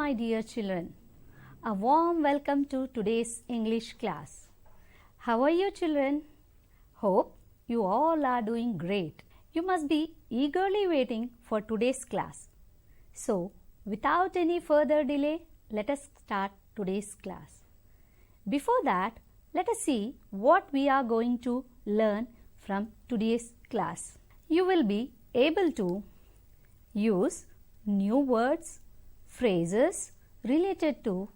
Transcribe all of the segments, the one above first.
my dear children. A warm welcome to today's English class. How are you children? Hope you all are doing great. You must be eagerly waiting for today's class. So, without any further delay, let us start today's class. Before that, let us see what we are going to learn from today's class. You will be able to use new words, phrases related to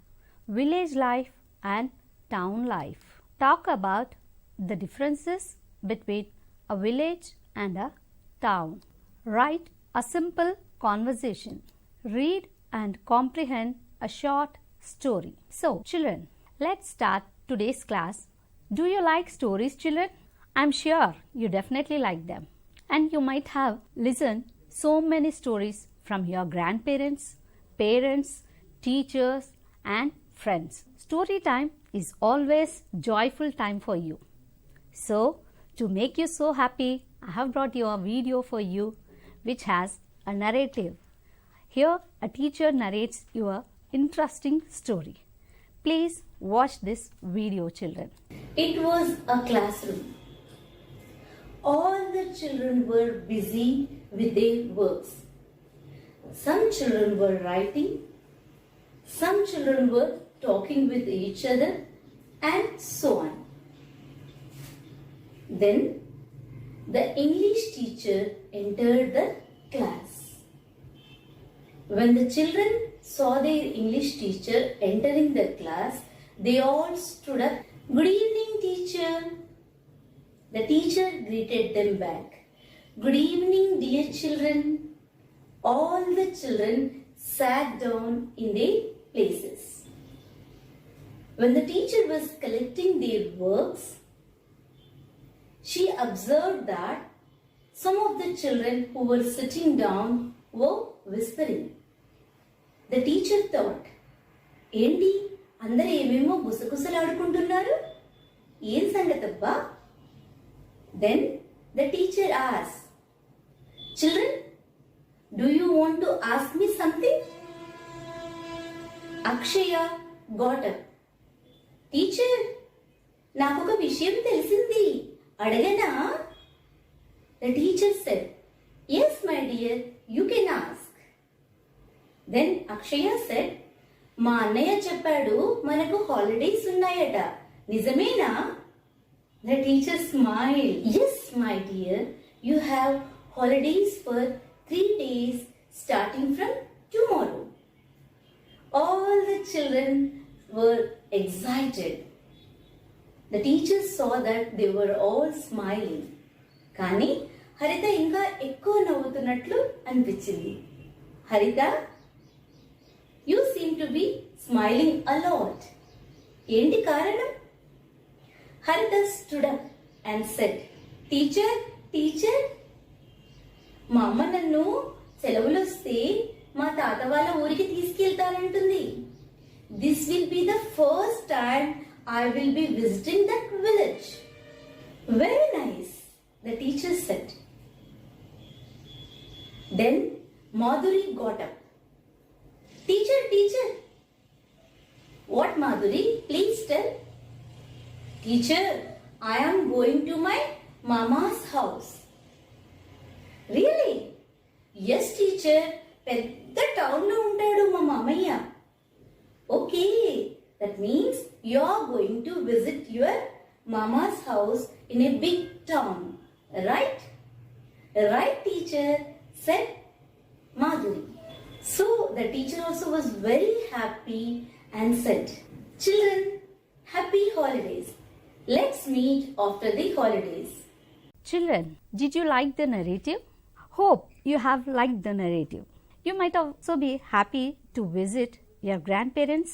village life and town life. Talk about the differences between a village and a town. Write a simple conversation. Read and comprehend a short story. So, children, let's start today's class. Do you like stories, children? I'm sure you definitely like them. And you might have listened so many stories from your grandparents, parents, teachers, and friends. Story time is always joyful time for you. So, to make you so happy, I have brought you a video for you which has a narrative. Here, a teacher narrates your interesting story. Please watch this video, children. It was a classroom. All the children were busy with their works. Some children were writing, some children were talking with each other, and so on. Then the English teacher entered the class. When the children saw their English teacher entering the class, they all stood up. "Good evening, teacher." The teacher greeted them back. "Good evening, dear children." All the children sat down in their places. When the teacher was collecting their works, she observed that some of the children who were sitting down were whispering. The teacher thought, "Endi, అందరూ ఏమేమో గుసగుసలాడుకుంటున్నారు? ఏం సంగతబ్బా?" Then the teacher asked, "Children, do you want to ask me something?" Akshaya got up. "Teacher, నాకొక విషయం తెలిసింది, అడగనా?" The teacher said, "Yes, my dear, you can ask." Then Akshaya said, "మా అన్నయ్య చెప్పాడు మనకు హాలిడేస్ ఉన్నాయట, నిజమేనా?" The teacher smiled. "Yes, my dear, you have holidays for 3 days starting from tomorrow." All the children were excited. The teacher saw that they were all smiling. కానీ హరిత ఇంకా ఎక్కువ నవ్వుతున్నట్లు అనిపించింది. "హరిత, you seem to be smiling a lot. ఏంటి కారణం?" Harita stood up and said, Teacher, మా అమ్మ నన్ను సెలవులొస్తే మా తాత వాళ్ళ ఊరికి తీసుకెళ్తానంటుంది. This will be the first time I will be visiting that village." "Very nice," the teacher said. Then Madhuri got up. Teacher. "What, Madhuri? Please tell." "Teacher, I am going to my mama's house." "Really?" "Yes, teacher. పెద్ద town లో ఉంటాడు మా మామయ్య." "Okay, that means you are going to visit your mama's house in a big town, right?" "Right, teacher," said Madhuri. So the teacher also was very happy and said, "Children, happy holidays. Let's meet after the holidays." Children, did you like the narrative? Hope you have liked the narrative. You might also be happy to visit your grandparents,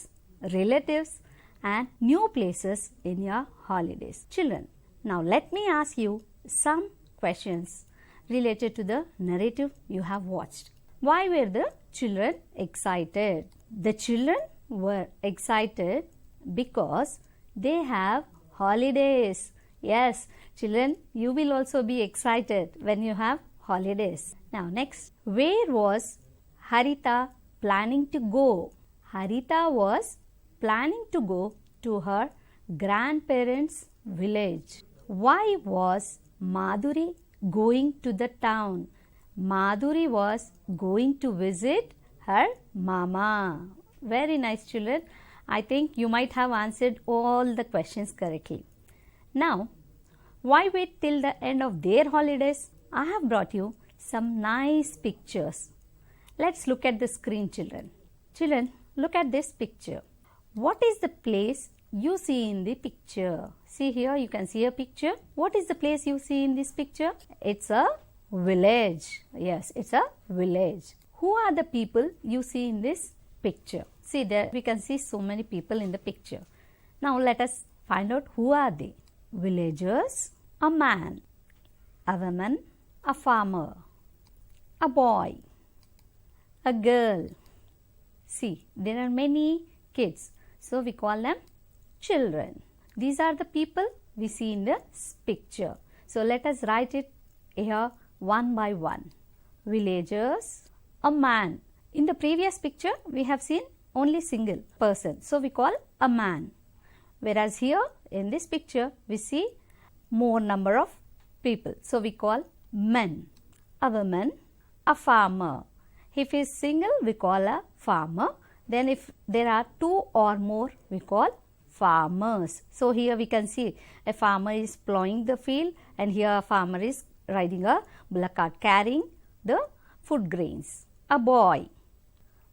relatives, and new places in your holidays. Children, now let me ask you some questions related to the narrative you have watched. Why were the children excited? The children were excited because they have holidays. Yes, children, you will also be excited when you have holidays. Now next, where was Harita planning to go? Harita was planning to go to her grandparents' village. Why was Madhuri going to the town? Madhuri was going to visit her mama. Very nice, children. I think you might have answered all the questions correctly. Now, why wait till the end of their holidays? I have brought you some nice pictures. Let's look at the screen, children. Children, look at this picture. What is the place you see in the picture? See here, you can see a picture. What is the place you see in this picture? It's a village. Yes, it's a village. Who are the people you see in this picture? See there, we can see so many people in the picture. Now let us find out who are they. Villagers, a man, a woman, a farmer, a boy, a girl. See, there are many kids, so we call them children. These are the people we see in this picture. So let us write it here one by one. Villagers, a man. In the previous picture, we have seen only single person, so we call a man. Whereas here in this picture, we see more number of people, so we call men. A woman, a farmer. If he is single, we call a farmer. Then if there are two or more, we call farmers. So here we can see a farmer is plowing the field, and here a farmer is riding a bullock cart carrying the food grains. A boy,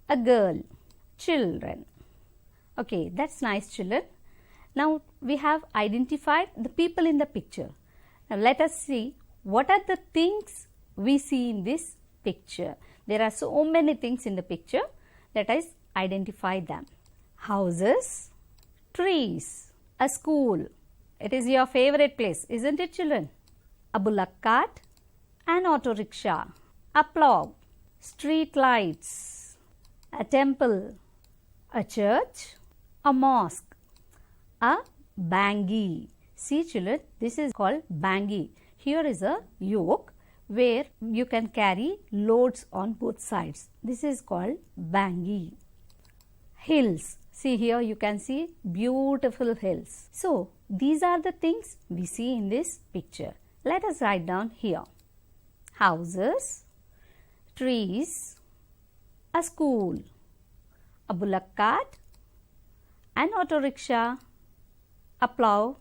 a girl, children. Okay, that's nice, children. Now we have identified the people in the picture. Now let us see what are the things we see in this picture. There are so many things in the picture. Let us identify them. Houses, trees, a school. It is your favorite place, isn't it, children? A bullock cart, an auto rickshaw, a plough, street lights, a temple, a church, a mosque, a bangee. See, children, this is called bangee. Here is a yoke where you can carry loads on both sides. This is called bangee. Hills. See, here you can see beautiful hills. So these are the things we see in this picture. Let us write down here. Houses, trees, a school, a bullock cart, an auto rickshaw, a plough,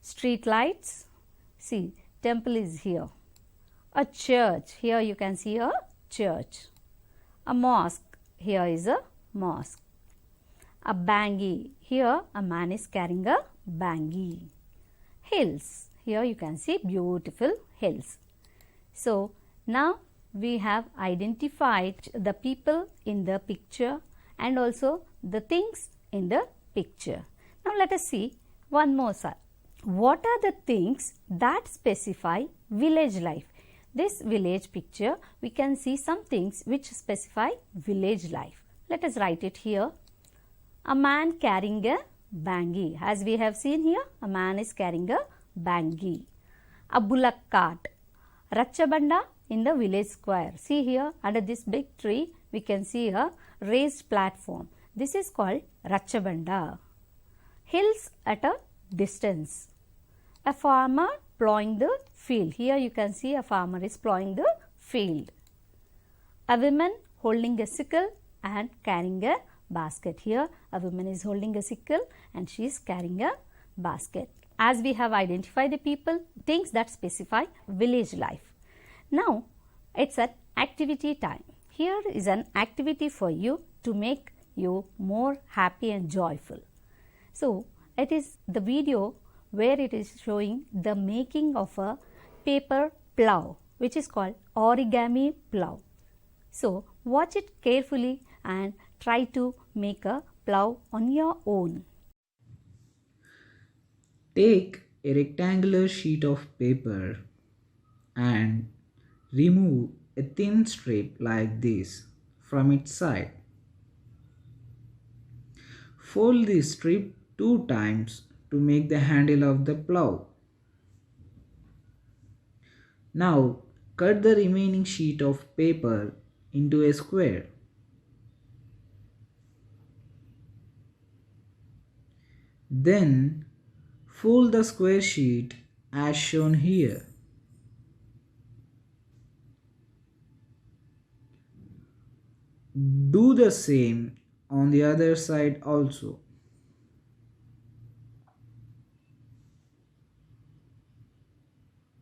street lights. See, temple is here. A church. Here you can see a church. A mosque. Here is a mosque. A bangee. Here a man is carrying a bangee. Hills. Here you can see beautiful hills. So now we have identified the people in the picture and also the things in the picture. Now let us see one more side. What are the things that specify village life? This village picture, we can see some things which specify village life. Let us write it here. A man carrying a bangee. As we have seen here, a man is carrying a bangee. A bullock cart. Rachabanda in the village square. See here, under this big tree, we can see a raised platform. This is called Rachabanda. Hills at a distance. A farmer plowing the field. Here you can see a farmer is plowing the field. A woman holding a sickle and carrying a basket. Here a woman is holding a sickle and she is carrying a basket. As we have identified the people, things that specify village life. Now it's an activity time. Here is an activity for you to make you more happy and joyful. So it is the video where it is showing the making of a paper plough, which is called origami plough. So watch it carefully and try to make a plough on your own. Take a rectangular sheet of paper and remove a thin strip like this from its side. Fold this strip 2 times to make the handle of the plough. Now cut the remaining sheet of paper into a square. Then fold the square sheet as shown here. Do the same on the other side also.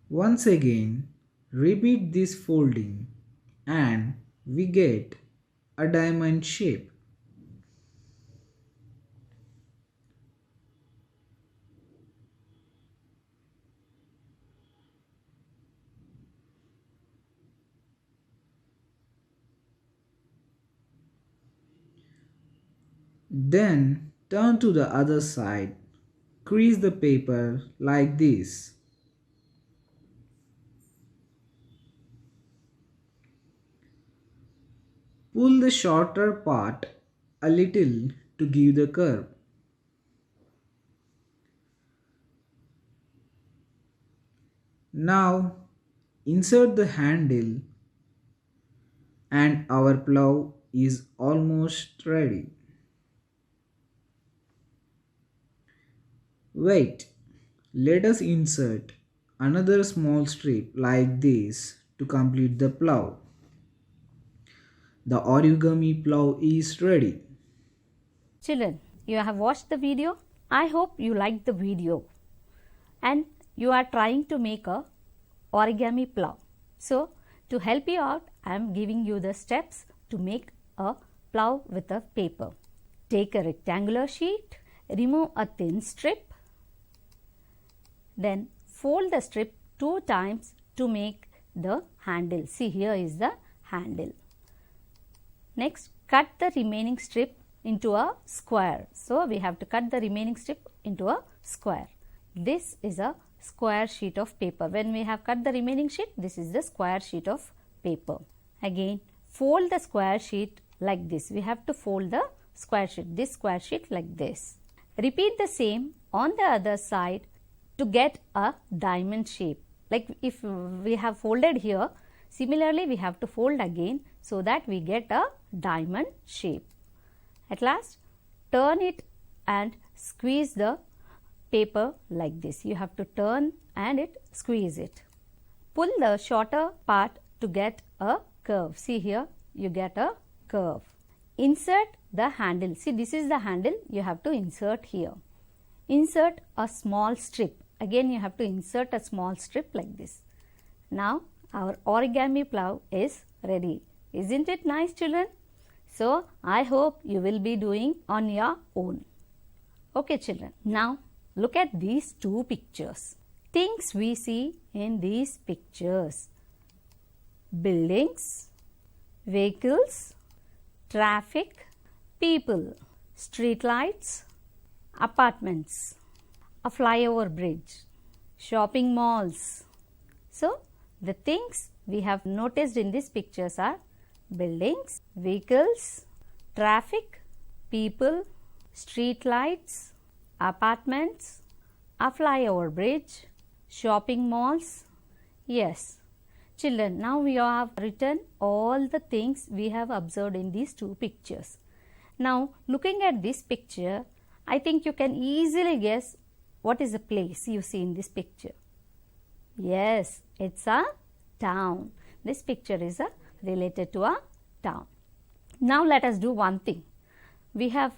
Once again, repeat this folding and we get a diamond shape. Then turn to the other side. Crease the paper like this. Pull the shorter part a little to give the curve. Now insert the handle and our plow is almost ready. Wait, let us insert another small strip like this to complete the plow. The origami plow is ready. Children, you have watched the video. I hope you liked the video and you are trying to make a origami plow. So, to help you out, I am giving you the steps to make a plow with a paper. Take a rectangular sheet, remove a thin strip, then fold the strip 2 times to make the handle. See, here is the handle. Next, cut the remaining strip into a square. So, we have to cut the remaining strip into a square. This is a square sheet of paper. When we have cut the remaining sheet, this is the square sheet of paper. Again, fold the square sheet like this. We have to fold the square sheet, this square sheet like this. Repeat the same on the other side to get a diamond shape. Like if we have folded here, similarly we have to fold again so that we get a diamond shape. At last, turn it and squeeze the paper like this. You have to turn and squeeze it. Pull the shorter part to get a curve. See here, you get a curve. Insert the handle. See, this is the handle. You have to insert here. Insert a small strip. Again, you have to insert a small strip like this. Now, our origami plow is ready. Isn't it nice, children? So, I hope you will be doing on your own. Okay, children. Now, look at these 2 pictures. Things we see in these pictures: buildings, vehicles, traffic, people, street lights, apartments, a flyover bridge, shopping malls. So, the things we have noticed in these pictures are buildings, vehicles, traffic, people, street lights, apartments, a flyover bridge, shopping malls. Yes, children, now we have written all the things we have observed in these 2 pictures. Now, looking at this picture, I think you can easily guess what is the place you see in this picture. Yes, it's a town. This picture is related to a town. Now, let us do one thing. We have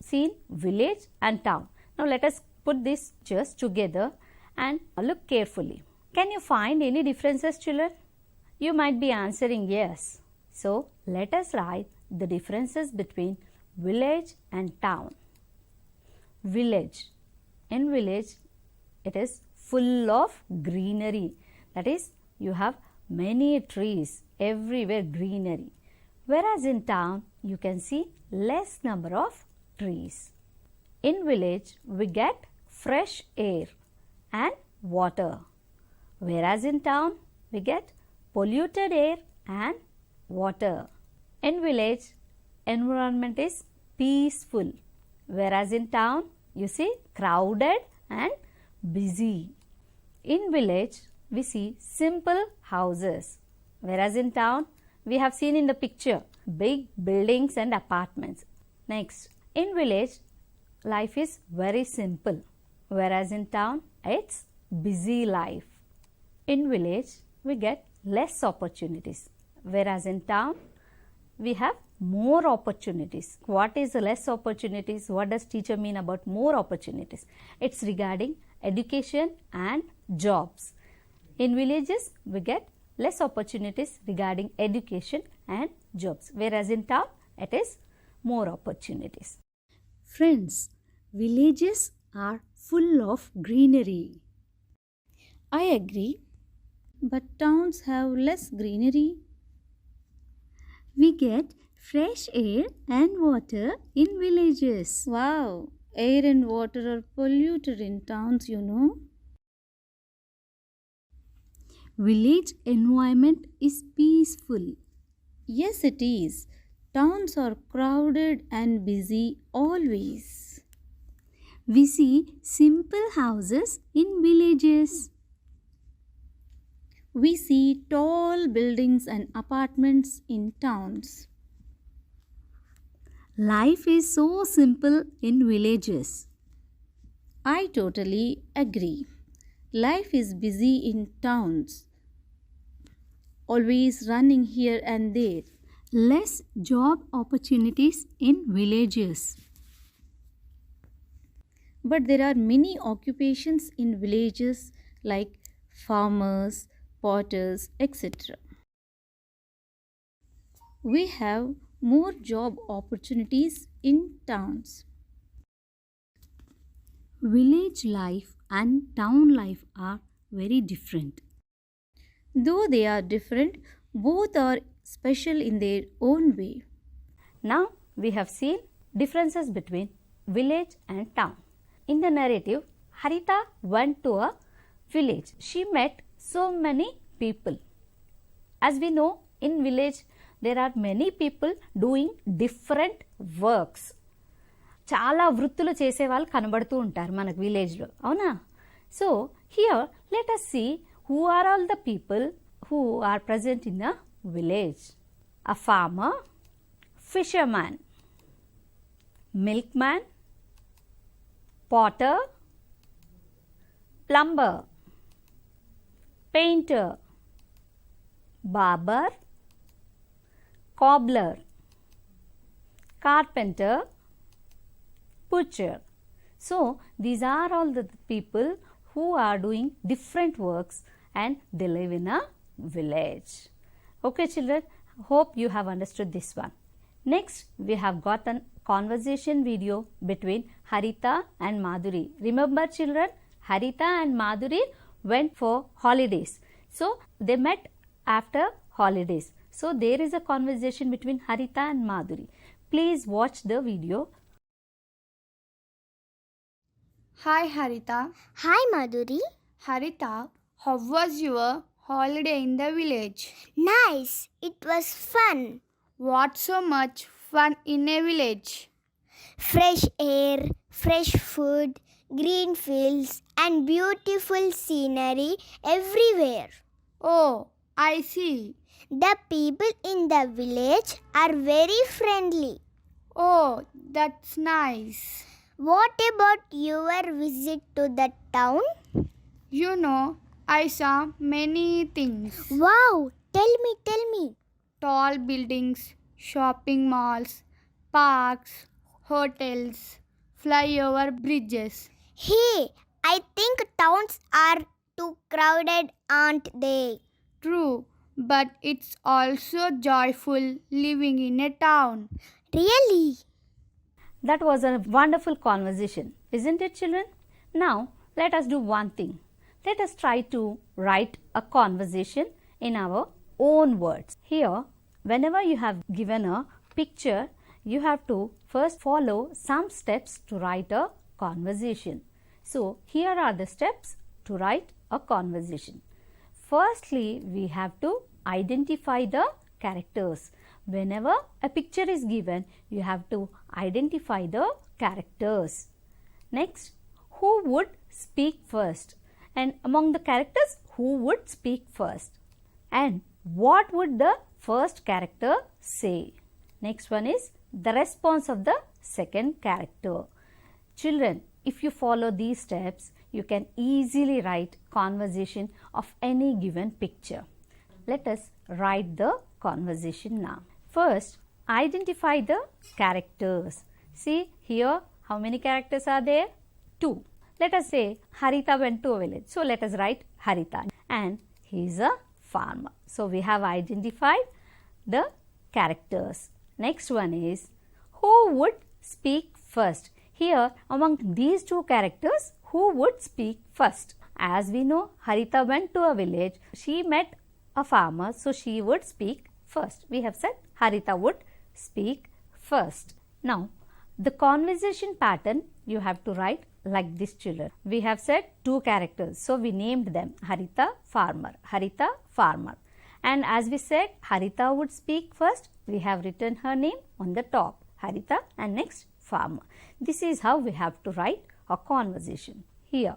seen village and town. Now, let us put these pictures together and look carefully. Can you find any differences, children? You might be answering yes. So, let us write the differences between village and town. Village. In village, it is full of greenery. That is, you have many trees, everywhere greenery. Whereas in town, you can see less number of trees. In village, we get fresh air and water. Whereas in town, we get polluted air and water. In village, environment is peaceful. Whereas in town, you see crowded and busy. In village, we see simple houses. Whereas in town, we have seen in the picture big buildings and apartments. Next, in village, life is very simple, whereas in town it's busy life. In village we get less opportunities, whereas in town we have more opportunities. What is less opportunities? What does teacher mean about more opportunities? It's regarding education and jobs. In villages we get less opportunities regarding education and jobs, whereas in town it is more opportunities. Friends, villages are full of greenery. I agree, but towns have less greenery. We get fresh air and water in villages. Wow, air and water are polluted in towns, you know. Village environment is peaceful. Yes, it is. Towns are crowded and busy always. We see simple houses in villages. We see tall buildings and apartments in towns. Life is so simple in villages. I totally agree. Life is busy in towns, always running here and there. Less job opportunities in villages. But there are many occupations in villages like farmers, potters, etc. We have more job opportunities in towns. Village life and town life are very different. Though they are different, both are special in their own way. Now we have seen differences between village and town. In the narrative, Harita went to a village. She met so many people. As we know, in village there are many people doing different works. చాలా వృత్తులు చేసే వాళ్ళు కనబడుతూ ఉంటారు మనకు విలేజ్లో, అవునా? So here let us see who are all the people who are present in a village. A farmer, fisherman, milkman, potter, plumber, painter, barber, cobbler, carpenter, butcher. So these are all the people who are doing different works and they live in a village. Okay children, hope you have understood this one. Next we have got a conversation video between Harita and Madhuri. Remember children, Harita and Madhuri went for holidays. So they met after holidays. So there is a conversation between Harita and Madhuri. Please watch the video. Hi Harita. Hi Madhuri. Harita, how was your holiday in the village? Nice. It was fun. What so much fun in a village? Fresh air, fresh food, green fields and beautiful scenery everywhere. Oh, I see. The people in the village are very friendly. Oh, that's nice. What about your visit to the town? You know, I saw many things. Wow, tell me. Tall buildings, shopping malls, parks, hotels, flyover bridges. Hey, I think towns are too crowded, aren't they? True, but it's also joyful living in a town. Really? That was a wonderful conversation, isn't it children? Now let us do one thing. Let us try to write a conversation in our own words. Here, whenever you have given a picture, you have to first follow some steps to write a conversation. So here are the steps to write a conversation. Firstly, we have to identify the characters. Whenever a picture is given, you have to identify the characters. Next, who would speak first? And among the characters, who would speak first? And what would the first character say? Next one is the response of the second character. Children, if you follow these steps, you can easily write conversation of any given picture. Let us write the conversation now. First, identify the characters. See here, how many characters are there? 2. Let us say Haritha went to a village. So let us write Haritha, and he is a farmer. So we have identified the characters. Next one is, who would speak first? Here, among these 2 characters, who would speak first? As we know, Haritha went to a village. She met a farmer, so she would speak first. We have said Haritha would speak first. Now, the conversation pattern you have to write like this, children. We have said 2 characters, so we named them Haritha, farmer, Haritha, farmer. And as we said, Haritha would speak first. We have written her name on the top, Haritha, and next farmer. This is how we have to write a conversation. Here,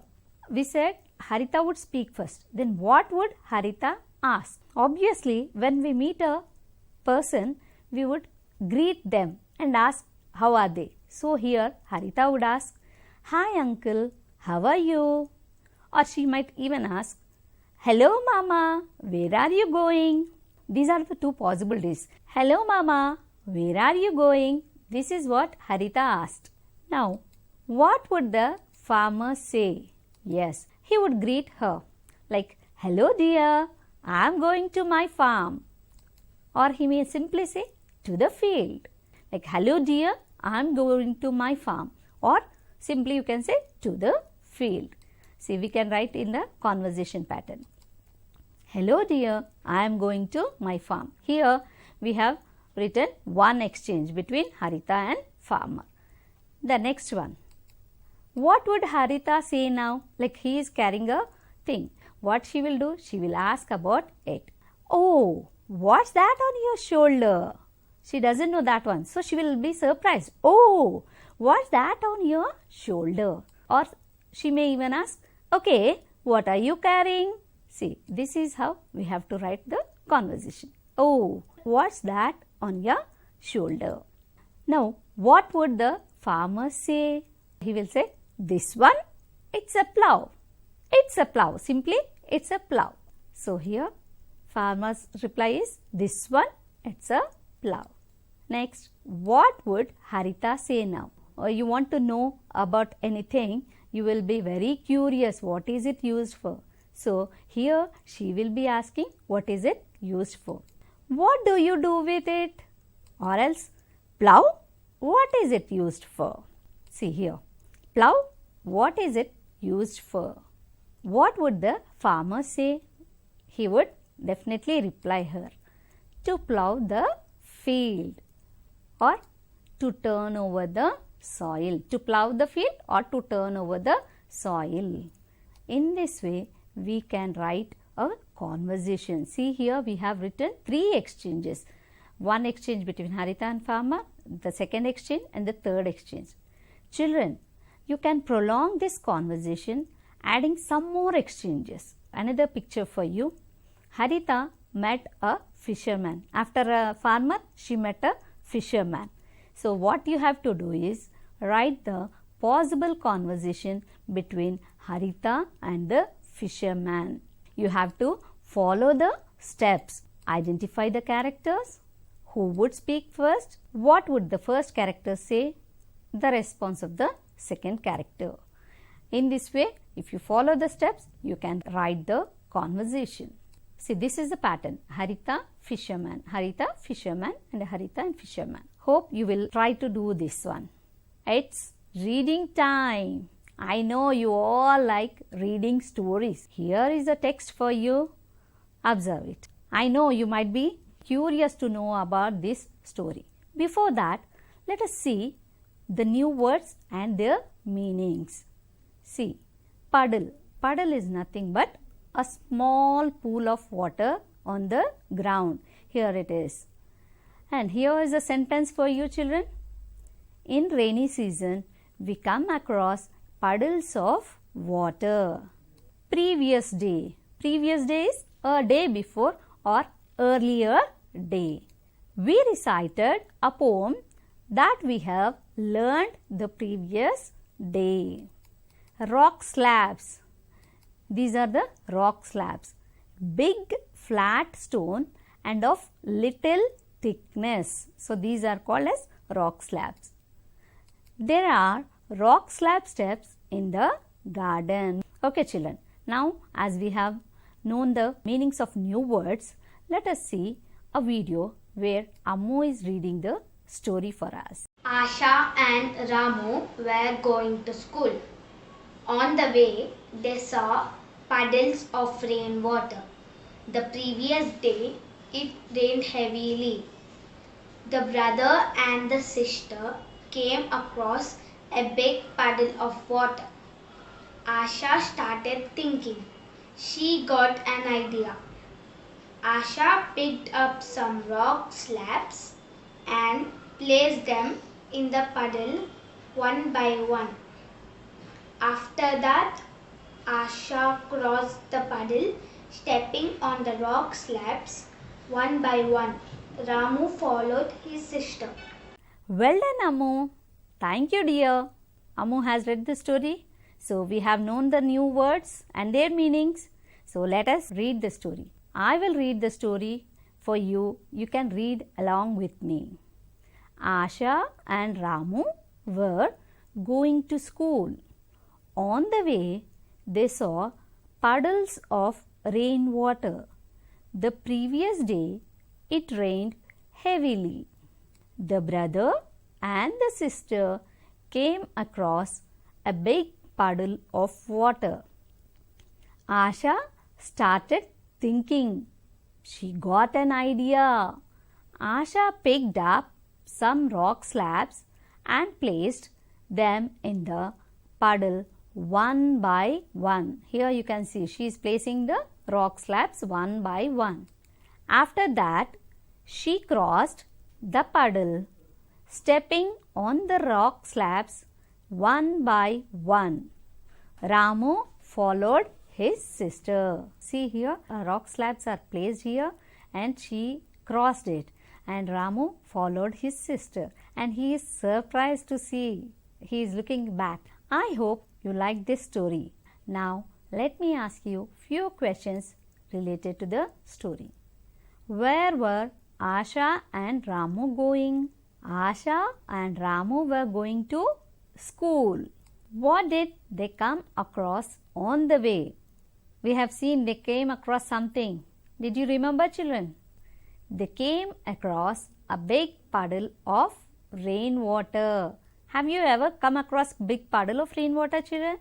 we said Haritha would speak first. Then what would Haritha ask? Obviously, when we meet a person, we would greet them and ask, how are they? So here, Haritha would ask, hi uncle, how are you? Or she might even ask, hello mama, where are you going? These are the 2 possible days. Hello mama, where are you going? This is what Haritha asked. Now, what would the farmer say? Yes, he would greet her like, hello dear, I am going to my farm. Or he may simply say, to the field. Like, hello dear, I am going to my farm. Or simply you can say, to the field. See, we can write in the conversation pattern. Hello dear, I am going to my farm. Here we have written one exchange between Haritha and farmer. The next one. What would Haritha say now? Like, he is carrying a thing. What she will do? She will ask about it. Oh, what's that on your shoulder? She doesn't know that one. So she will be surprised. Oh, what's that on your shoulder? Or she may even ask, okay, what are you carrying? See, this is how we have to write the conversation. Oh, what's that on your shoulder? Now, what would the farmer say? He will say, this one, it's a plow. It's a plow. Simply, it's a plow. So here, farmer's reply is, this one, it's a plow. Next, what would Haritha say now? Or you want to know about anything, you will be very curious. What is it used for? So here she will be asking, what is it used for? What do you do with it? Or else, plow, what is it used for? See here, plow, what is it used for? What would the farmer say? He would definitely reply her, to plow the field or to turn over the soil. To plow the field or to turn over the soil. In this way, we can write a conversation. See here, we have written 3 exchanges. One exchange between Haritha and farmer, the second exchange and the third exchange. Children, you can prolong this conversation adding some more exchanges. Another picture for you. Haritha met a fisherman. After a farmer, she met a fisherman. So what you have to do is write the possible conversation between Haritha and the fisherman. You have to follow the steps. Identify the characters. Who would speak first? What would the first character say? The response of the second character. In this way, if you follow the steps, you can write the conversation. See, this is the pattern. Haritha, fisherman, Haritha, fisherman, and Haritha and fisherman. Hope you will try to do this one. It's reading time. I know you all like reading stories. Here is a text for you. Observe it. I know you might be curious to know about this story. Before that, let us see the new words and their meanings. See, puddle. Puddle is nothing but a small pool of water on the ground. Here it is. And here is a sentence for you children. In rainy season, we come across puddles of water. Previous day. Previous day is a day before or earlier day. We recited a poem that we have learned the previous day. Rock slabs. These are the rock slabs. Big flat stone and of little thickness. So these are called as rock slabs. There are rock slab steps in the garden. Okay children, now as we have known the meanings of new words, let us see a video where Ammu is reading the story for us. Asha and Ramu were going to school. On the way, they saw puddles of rainwater. The previous day, it rained heavily. The brother and the sister came across a big puddle of water. Asha started thinking. She got an idea. Asha picked up some rock slabs and placed them in the puddle one by one. After that, Asha crossed the puddle, stepping on the rock slabs one by one. Ramu followed his sister. Well done Ammu. Thank you dear. Ammu has read the story. So we have known the new words and their meanings. So let us read the story. I will read the story for you. You can read along with me. Asha and Ramu were going to school. On the way, they saw puddles of rainwater. The previous day, it rained heavily. The brother and the sister came across a big puddle of water. Asha started thinking. She got an idea. Asha picked up some rock slabs and placed them in the puddle one by one. Here you can see she is placing the rock slabs one by one. After that, she crossed the puddle, stepping on the rock slabs one by one. Ramu followed his sister. See here, rock slabs are placed here and she crossed it. And Ramu followed his sister. And he is surprised to see. He is looking back. I hope you like this story. Now, let me ask you few questions related to the story. Where were Asha and Ramu going? Asha and Ramu were going to school. What did they come across on the way? We have seen they came across something. Did you remember children? They came across a big puddle of rainwater. Have you ever come across big puddle of rainwater children?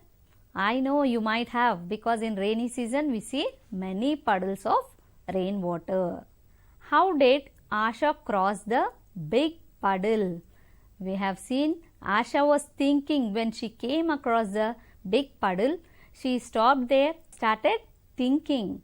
I know you might have, because in rainy season we see many puddles of rainwater. How did Asha cross the big puddle? We have seen Asha was thinking when she came across the big puddle. She stopped there, started thinking,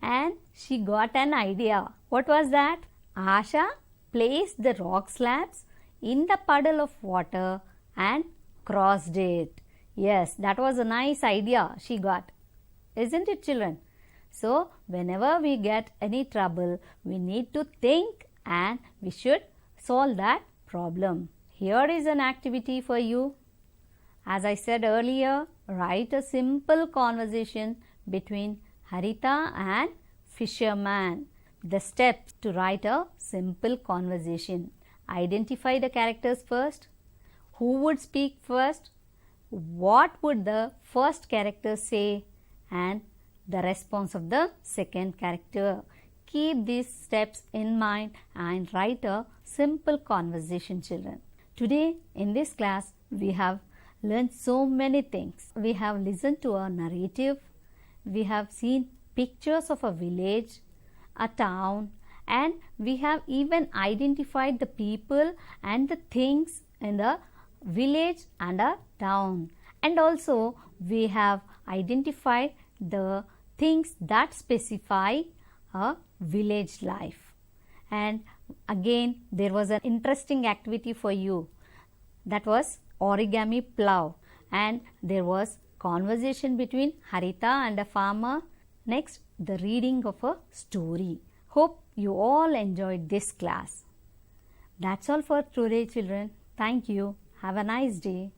and she got an idea. What was that? Asha placed the rock slabs in the puddle of water and crossed it. Yes, that was a nice idea she got. Isn't it children? So, whenever we get any trouble, we need to think and we should solve that problem. Here is an activity for you. As I said earlier, write a simple conversation between Harita and fisherman. The steps to write a simple conversation. Identify the characters first. Who would speak first? What would the first character say? And the response of the second character. Keep these steps in mind and write a simple conversation, children. Today in this class we have learned so many things. We have listened to a narrative. We have seen pictures of a village, a town, and we have even identified the people and the things in the village and a town. And also we have identified the things that specify a village life. And again there was an interesting activity for you. That was origami plow, and there was conversation between Harita and a farmer. Next, the reading of a story. Hope you all enjoyed this class. That's all for today children. Thank you. Have a nice day.